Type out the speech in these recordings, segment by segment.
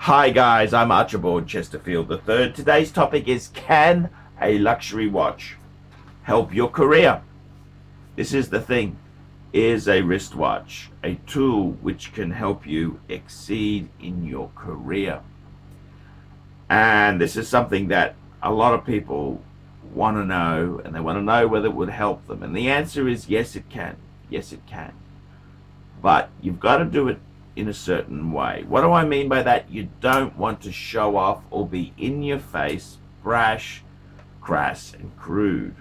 Hi guys, I'm Archibald Chesterfield III. Today's topic is, can a luxury watch help your career? This is the thing. Is a wristwatch a tool which can help you exceed in your career? And this is something that a lot of people want to know, and they want to know whether it would help them. And the answer is yes, it can. Yes, it can. But you've got to do it in a certain way. What do I mean by that? You don't want to show off or be in your face, brash, crass, and crude.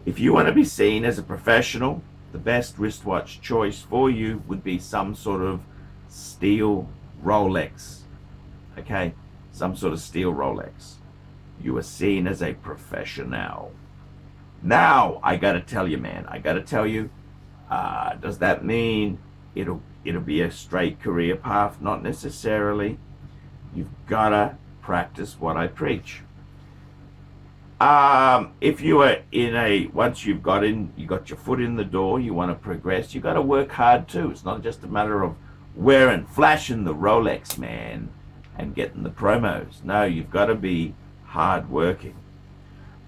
If you want to be seen as a professional, the best wristwatch choice for you would be some sort of steel Rolex. Okay? Some sort of steel Rolex. You are seen as a professional. Now, I gotta tell you, man, does that mean it'll be a straight career path? Not necessarily. You've gotta practice what I preach. If you are once you got your foot in the door, you want to progress, you got to work hard too. It's not just a matter of flashing the Rolex, man, and getting the promos. No, you've got to be hard working.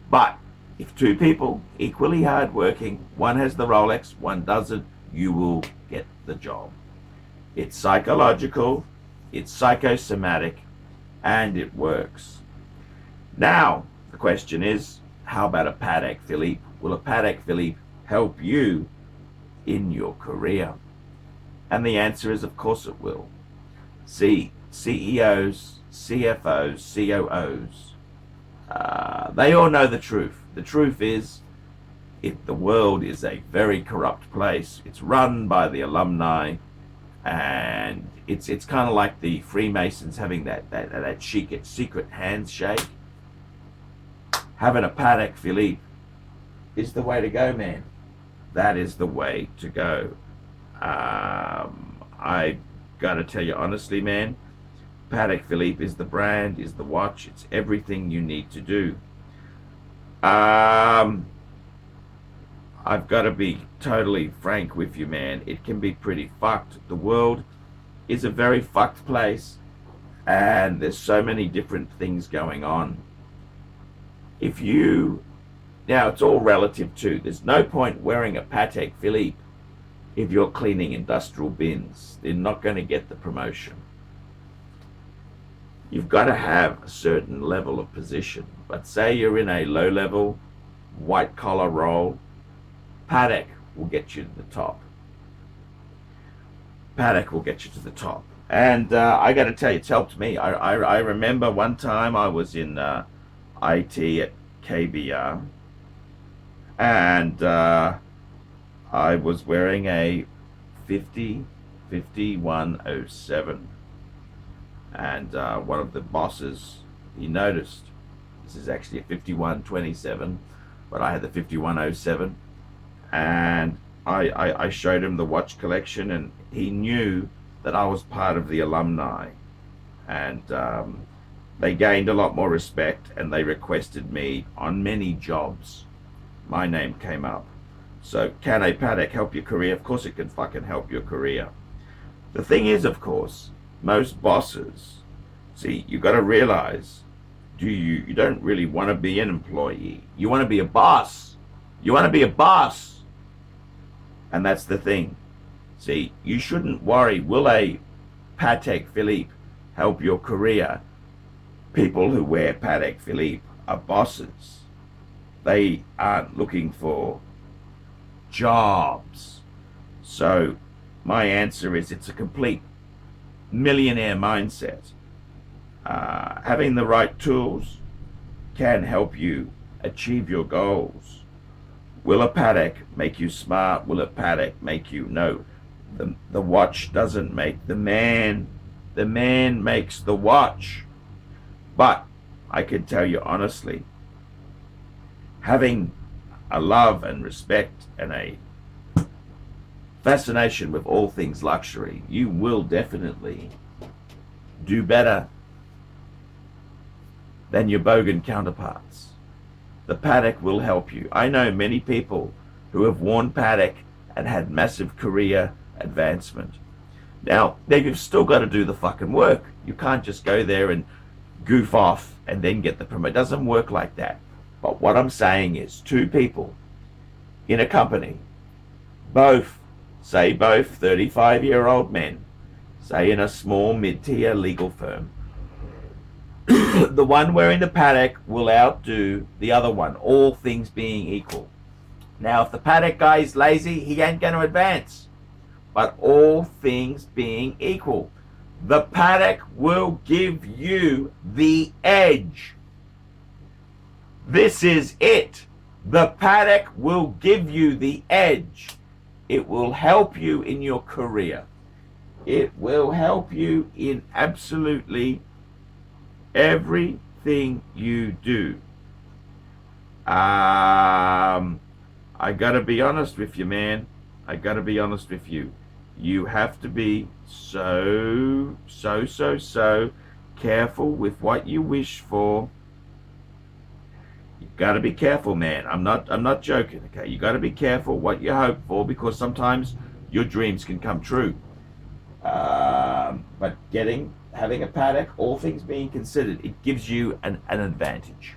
But if two people equally hard working, one has the Rolex, one doesn't, you will get the job. It's psychological, it's psychosomatic, and it works. Now, the question is, how about a Patek Philippe? Will a Patek Philippe help you in your career? And the answer is, of course it will. See, CEOs, CFOs, COOs, they all know the truth. The truth is, the world is a very corrupt place. It's run by the alumni, and it's kind of like the Freemasons having that secret handshake. Having a Patek Philippe is the way to go, man. That is the way to go. I gotta tell you honestly, man, Patek Philippe is the brand, is the watch. It's everything you need to do. I've got to be totally frank with you, man. It can be pretty fucked. The world is a very fucked place, and there's so many different things going on. Now it's all relative too. There's no point wearing a Patek Philippe if you're cleaning industrial bins. They're not going to get the promotion. You've got to have a certain level of position. But say you're in a low level, white collar role, Patek will get you to the top. Patek will get you to the top. And I got to tell you, it's helped me. I remember one time I was in IT at KBR, and I was wearing a 5107, and one of the bosses, he noticed. This is actually a 5127, but I had the 5107, and I showed him the watch collection, and he knew that I was part of the alumni, and they gained a lot more respect, and they requested me on many jobs. My name came up. So can a Patek help your career? Of course it can fucking help your career. The thing is, of course, most bosses, see, you got to realize, you don't really want to be an employee. You want to be a boss. You want to be a boss. And that's the thing. See, you shouldn't worry, will a Patek Philippe help your career? People who wear Patek Philippe are bosses. They aren't looking for jobs. So my answer is, it's a complete millionaire mindset. Having the right tools can help you achieve your goals. Will a Patek make you smart? Will a Patek make you? No. The watch doesn't make the man. The man makes the watch. But I can tell you honestly, having a love and respect and a fascination with all things luxury, you will definitely do better than your bogan counterparts. The Patek will help you. I know many people who have worn Patek and had massive career advancement. Now, you've still got to do the fucking work. You can't just go there and goof off and then get the promotion. It doesn't work like that. But what I'm saying is, two people in a company, both 35-year-old men, say in a small mid-tier legal firm, the one wearing the Patek will outdo the other one, all things being equal. Now, if the Patek guy is lazy, he ain't going to advance. But all things being equal, the Patek will give you the edge. This is it. The Patek will give you the edge. It will help you in your career. It will help you in absolutely everything you do. I gotta be honest with you, man. I gotta be honest with you. You have to be so careful with what you wish for. You gotta be careful, man. I'm not joking, okay? You gotta be careful what you hope for, because sometimes your dreams can come true. But having a Patek, all things being considered, it gives you an advantage.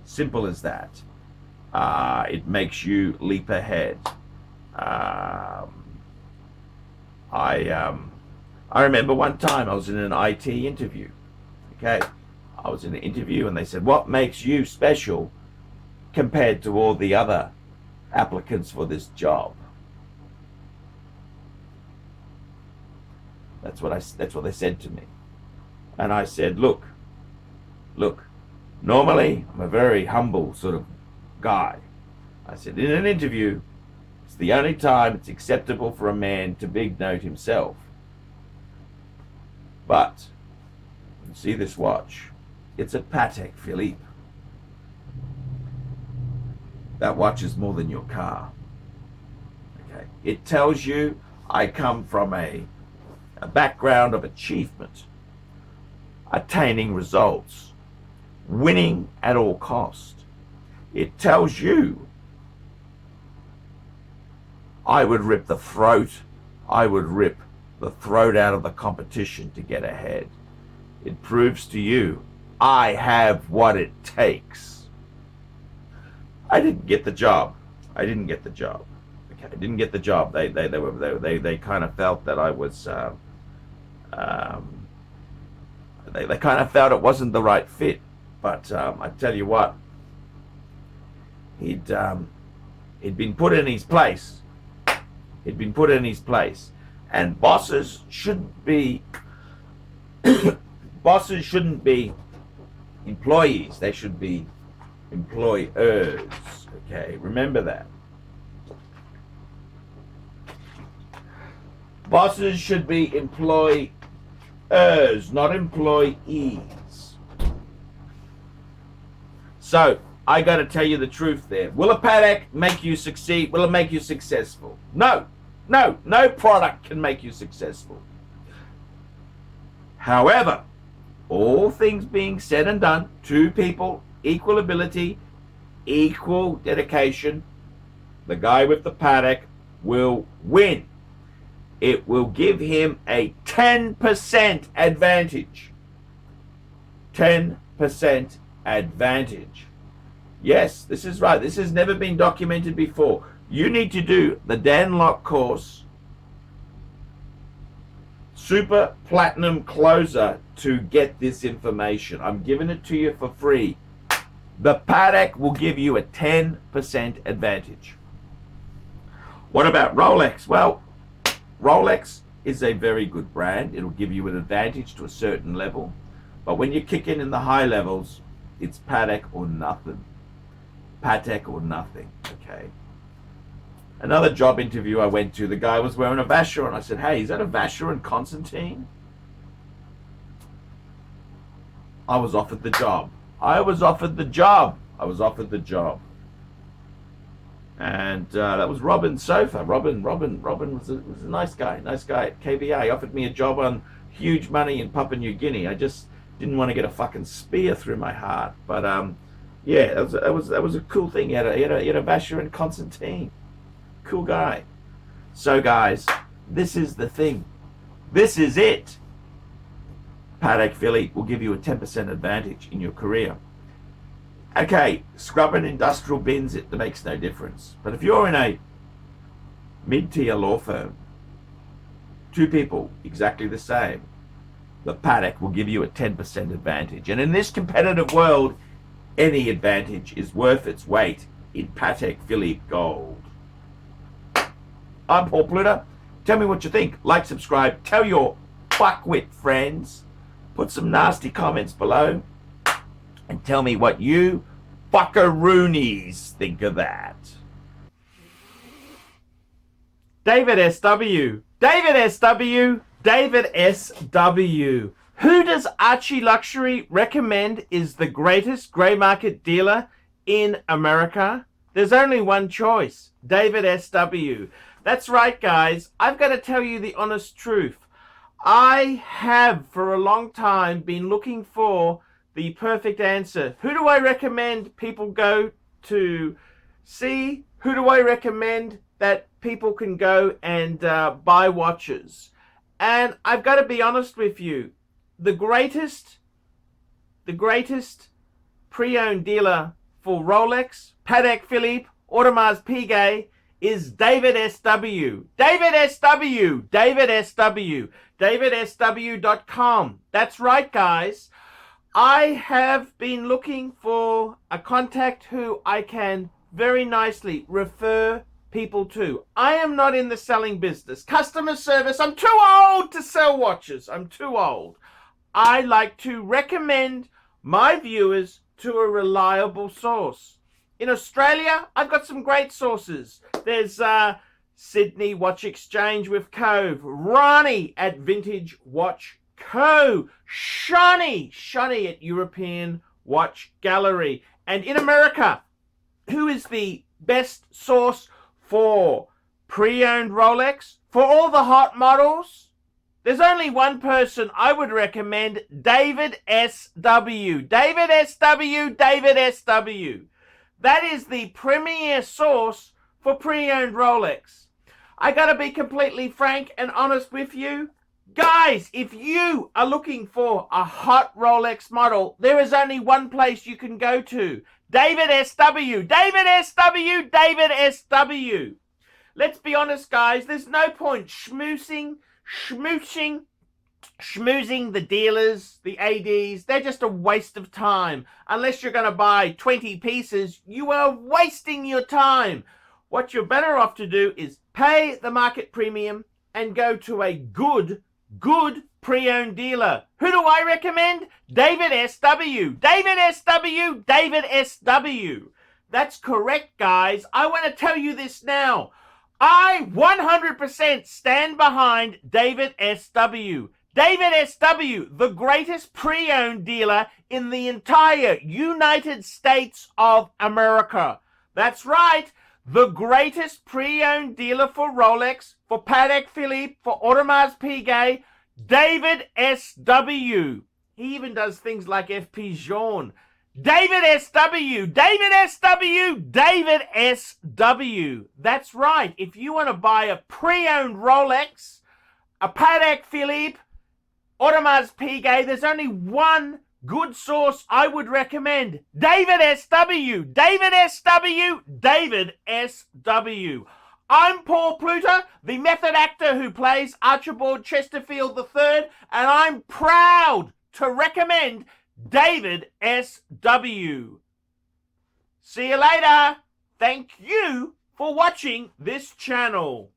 Simple as that. It makes you leap ahead. I remember one time I was in an IT interview. Okay, I was in an interview and they said, "What makes you special compared to all the other applicants for this job?" That's what they said to me. And I said, look, normally I'm a very humble sort of guy. I said, in an interview, it's the only time it's acceptable for a man to big note himself. But, you see this watch? It's a Patek Philippe. That watch is more than your car. Okay. It tells you I come from a background of achievement, attaining results, winning at all cost. It tells you I would rip the throat out of the competition to get ahead. It proves to you I have what it takes. I didn't get the job. Okay, I didn't get the job. They kind of felt that I was they kind of felt it wasn't the right fit. But I tell you what, he'd been put in his place. And bosses shouldn't be employees. They should be employers. Okay, remember that. Bosses should be employers, not employees. So, I got to tell you the truth there. Will a Patek make you succeed? Will it make you successful? No. No product can make you successful. However, all things being said and done, two people, equal ability, equal dedication, the guy with the Patek will win. It will give him a 10% advantage. 10% advantage. Yes, this is right. This has never been documented before. You need to do the Dan Lok course, Super Platinum Closer, to get this information. I'm giving it to you for free. The Patek will give you a 10% advantage. What about Rolex? Well, Rolex is a very good brand. It'll give you an advantage to a certain level. But when you kick in the high levels, it's Patek or nothing. Patek or nothing, okay? Another job interview I went to, the guy was wearing a Vacheron. I said, "Hey, is that a Vacheron Constantine?" I was offered the job. And that was Robin Sofa. Robin was a nice guy at KBA. He offered me a job on huge money in Papua New Guinea. I just didn't want to get a fucking spear through my heart. But yeah, that was a cool thing. He had a Vacheron Constantine. Cool guy. So guys, this is the thing. This is it. Patek Philippe will give you a 10% advantage in your career. Okay, scrubbing industrial bins, it makes no difference. But if you're in a mid-tier law firm, two people, exactly the same, the Patek will give you a 10% advantage. And in this competitive world, any advantage is worth its weight in Patek Philippe gold. I'm Paul Pluta. Tell me what you think. Like, subscribe, tell your fuckwit friends. Put some nasty comments below. And tell me what you fuckaroonies think of that. David S.W. David S.W. David S.W. Who does ArchieLuxury recommend is the greatest grey market dealer in America? There's only one choice. David S.W. That's right, guys. I've got to tell you the honest truth. I have for a long time been looking for the perfect answer. Who do I recommend people go to see? Who do I recommend that people can go and buy watches? And I've got to be honest with you. The greatest pre-owned dealer for Rolex, Patek Philippe, Audemars Piguet is David S.W. David S.W. David S.W. DavidSW.com. That's right, guys. I have been looking for a contact who I can very nicely refer people to. I am not in the selling business. Customer service, I'm too old to sell watches. I'm too old. I like to recommend my viewers to a reliable source. In Australia, I've got some great sources. There's Sydney Watch Exchange with Cove, Ronnie at Vintage Watch Co, Shani at European Watch Gallery. And in America, who is the best source for pre-owned Rolex? For all the hot models, there's only one person I would recommend, David S.W. David S.W. David S.W. That is the premier source for pre-owned Rolex. I gotta be completely frank and honest with you. Guys, if you are looking for a hot Rolex model, there is only one place you can go to. David S.W. David S.W. David S.W. Let's be honest, guys. There's no point schmoozing the dealers, the ADs. They're just a waste of time. Unless you're going to buy 20 pieces, you are wasting your time. What you're better off to do is pay the market premium and go to a good pre-owned dealer. Who do I recommend? David S.W. David S.W. David S.W. That's correct, guys. I want to tell you this now. I 100% stand behind David S.W. David S.W., the greatest pre-owned dealer in the entire United States of America. That's right. The greatest pre-owned dealer for Rolex, for Patek Philippe, for Audemars Piguet, David S.W. He even does things like FP Journe. David S.W. David S.W. David S.W. That's right. If you want to buy a pre-owned Rolex, a Patek Philippe, Audemars Piguet, there's only one good source I would recommend. David S.W. David S.W. David S.W. I'm Paul Pluta, the method actor who plays Archibald Chesterfield III, and I'm proud to recommend David S.W. See you later. Thank you for watching this channel.